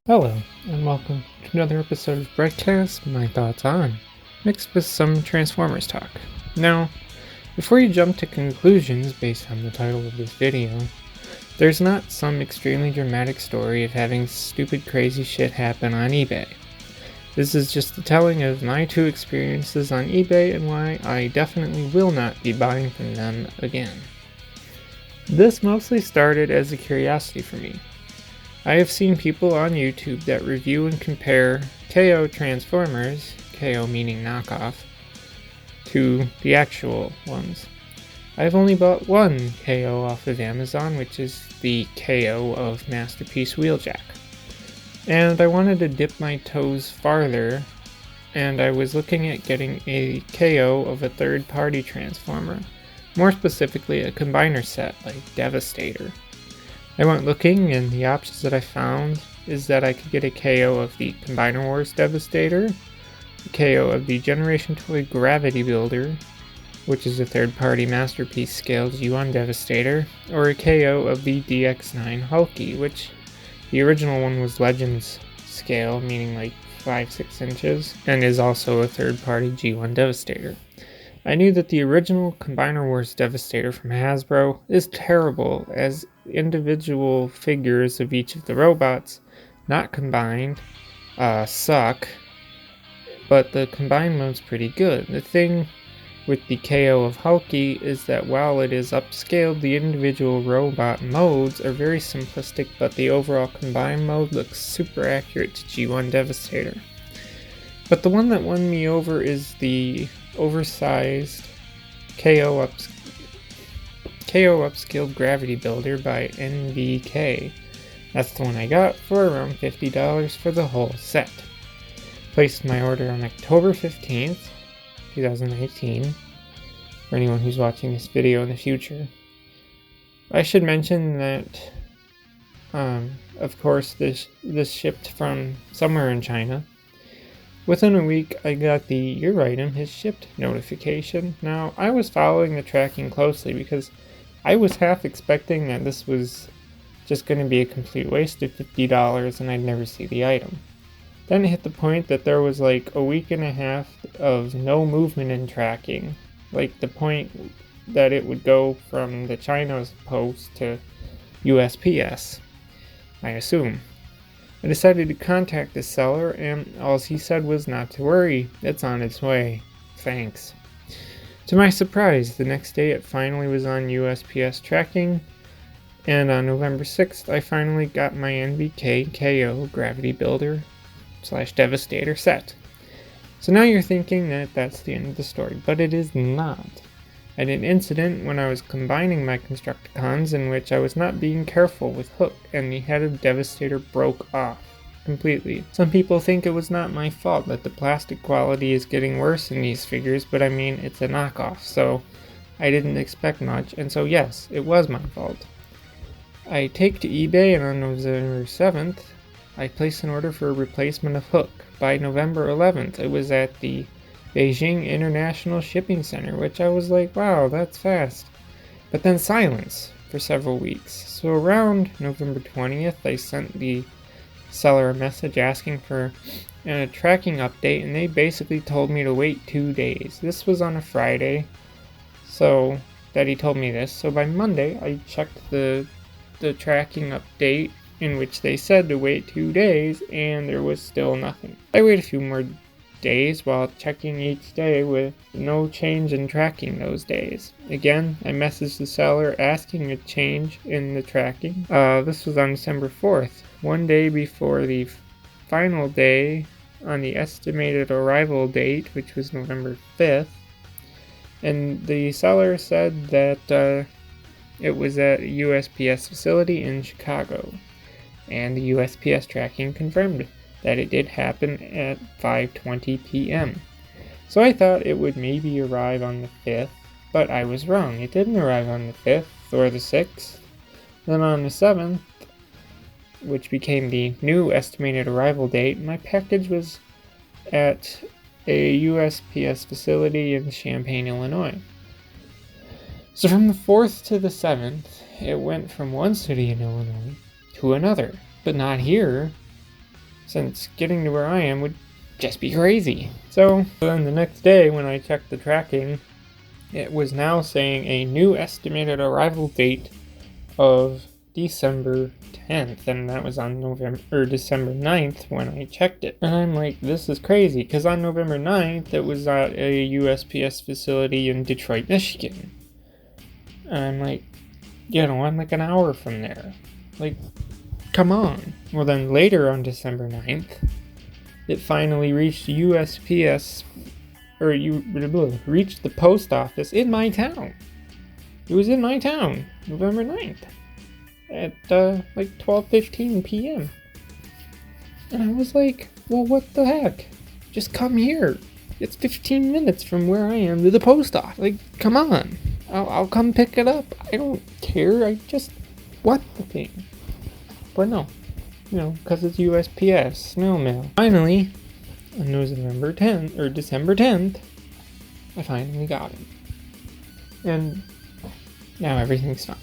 Hello, and welcome to another episode of Breadcast, my thoughts on, mixed with some Transformers talk. Now, before you jump to conclusions based on the title of this video, there's not some extremely dramatic story of having stupid crazy shit happen on eBay. This is just the telling of my two experiences on eBay and why I definitely will not be buying from them again. This mostly started as a curiosity for me. I have seen people on YouTube that review and compare KO Transformers, KO meaning knockoff, to the actual ones. I've only bought one KO off of Amazon, which is the KO of Masterpiece Wheeljack. And I wanted to dip my toes farther, and I was looking at getting a KO of a third-party Transformer, more specifically a combiner set like Devastator. I went looking, and the options that I found is that I could get a KO of the Combiner Wars Devastator, a KO of the Generation Toy Gravity Builder, which is a third-party Masterpiece scaled G1 Devastator, or a KO of the DX9 Hulky, which the original one was Legends scale, meaning like 5-6 inches, and is also a third-party G1 Devastator. I knew that the original Combiner Wars Devastator from Hasbro is terrible, as individual figures of each of the robots, not combined, suck, but the combined mode's pretty good. The thing with the KO of Hulky is that while it is upscaled, the individual robot modes are very simplistic, but the overall combined mode looks super accurate to G1 Devastator. But the one that won me over is the oversized KO upscaled Gravity Builder by NVK. That's the one I got for around $50 for the whole set. Placed my order on October 15th, 2019, for anyone who's watching this video in the future. I should mention that, of course, this shipped from somewhere in China. Within a week, I got the "Your item has shipped" notification. Now, I was following the tracking closely because I was half expecting that this was just going to be a complete waste of $50 and I'd never see the item. Then it hit the point that there was like a week and a half of no movement in tracking. Like the point that it would go from the China's post to USPS, I assume. I decided to contact the seller, and all he said was not to worry, it's on its way. Thanks. To my surprise, the next day it finally was on USPS tracking, and on November 6th I finally got my NVK KO Gravity Builder / Devastator set. So now you're thinking that that's the end of the story, but it is not. I had an incident when I was combining my Constructicons in which I was not being careful with hook, and the head of Devastator broke off completely. Some people think it was not my fault that the plastic quality is getting worse in these figures, but I mean, it's a knockoff, so I didn't expect much, and so yes, it was my fault. I take to eBay, and on November 7th, I placed an order for a replacement of hook. By November 11th, it was at the Beijing International Shipping Center, which I was like, wow, that's fast. But then silence for several weeks. So around November 20th, I sent the seller a message asking for a tracking update, and they basically told me to wait 2 days. This was on a Friday, so that he told me this. So by Monday, I checked the tracking update, in which they said to wait 2 days, and there was still nothing. I waited a few more days while checking each day with no change in tracking those days. Again, I messaged the seller asking a change in the tracking. This was on December 4th, one day before the final day on the estimated arrival date, which was November 5th. And the seller said that it was at a USPS facility in Chicago. And the USPS tracking confirmed that it did happen at 5:20 p.m. So I thought it would maybe arrive on the 5th, but I was wrong. It didn't arrive on the 5th or the 6th. Then on the 7th, which became the new estimated arrival date, my package was at a USPS facility in Champaign, Illinois. So from the 4th to the 7th, it went from one city in Illinois to another, but not here. since getting to where I am would just be crazy. So then the next day when I checked the tracking, it was now saying a new estimated arrival date of December 10th, and that was on December 9th when I checked it. And I'm like, this is crazy, because on November 9th it was at a USPS facility in Detroit, Michigan. And I'm like, I'm like an hour from there. Like, come on. Well, then later on December 9th, it finally reached USPS, reached the post office in my town. It was in my town, November 9th, at like 12:15 p.m. And I was like, well, what the heck? Just come here. It's 15 minutes from where I am to the post office. Like, come on. I'll come pick it up. I don't care. I just want the thing. But no. Because it's USPS, snail mail. Finally, on December 10th, I finally got it. And now everything's fine.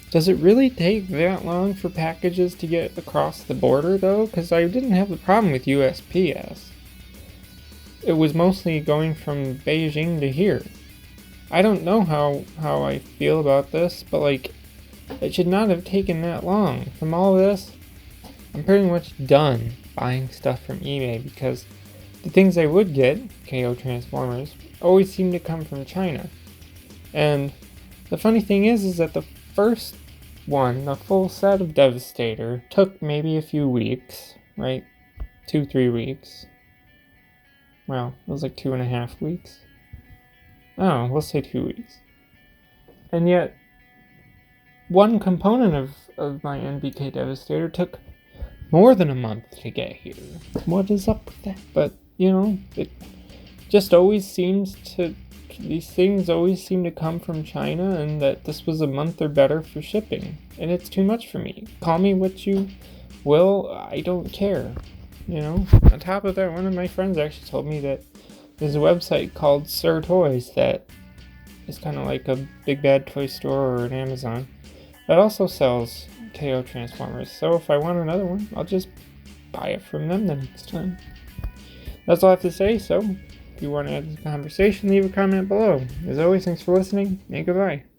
Does it really take that long for packages to get across the border, though? Because I didn't have the problem with USPS. It was mostly going from Beijing to here. I don't know how I feel about this, but like, it should not have taken that long. From all this, I'm pretty much done buying stuff from eBay because the things I would get, KO Transformers, always seem to come from China. And the funny thing is that the first one, the full set of Devastator, took maybe a few weeks, right? 2-3 weeks. Well, it was like 2.5 weeks. Oh, we'll say 2 weeks. And yet, one component of my NBK Devastator took more than a month to get here. What is up with that? But, it just always seems to... These things always seem to come from China, and that this was a month or better for shipping. And it's too much for me. Call me what you will, I don't care. On top of that, one of my friends actually told me that there's a website called Sir Toys that is kind of like a Big Bad Toy Store or an Amazon that also sells KO Transformers. So if I want another one, I'll just buy it from them the next time. That's all I have to say, so if you want to add to the conversation, leave a comment below. As always, thanks for listening, and goodbye.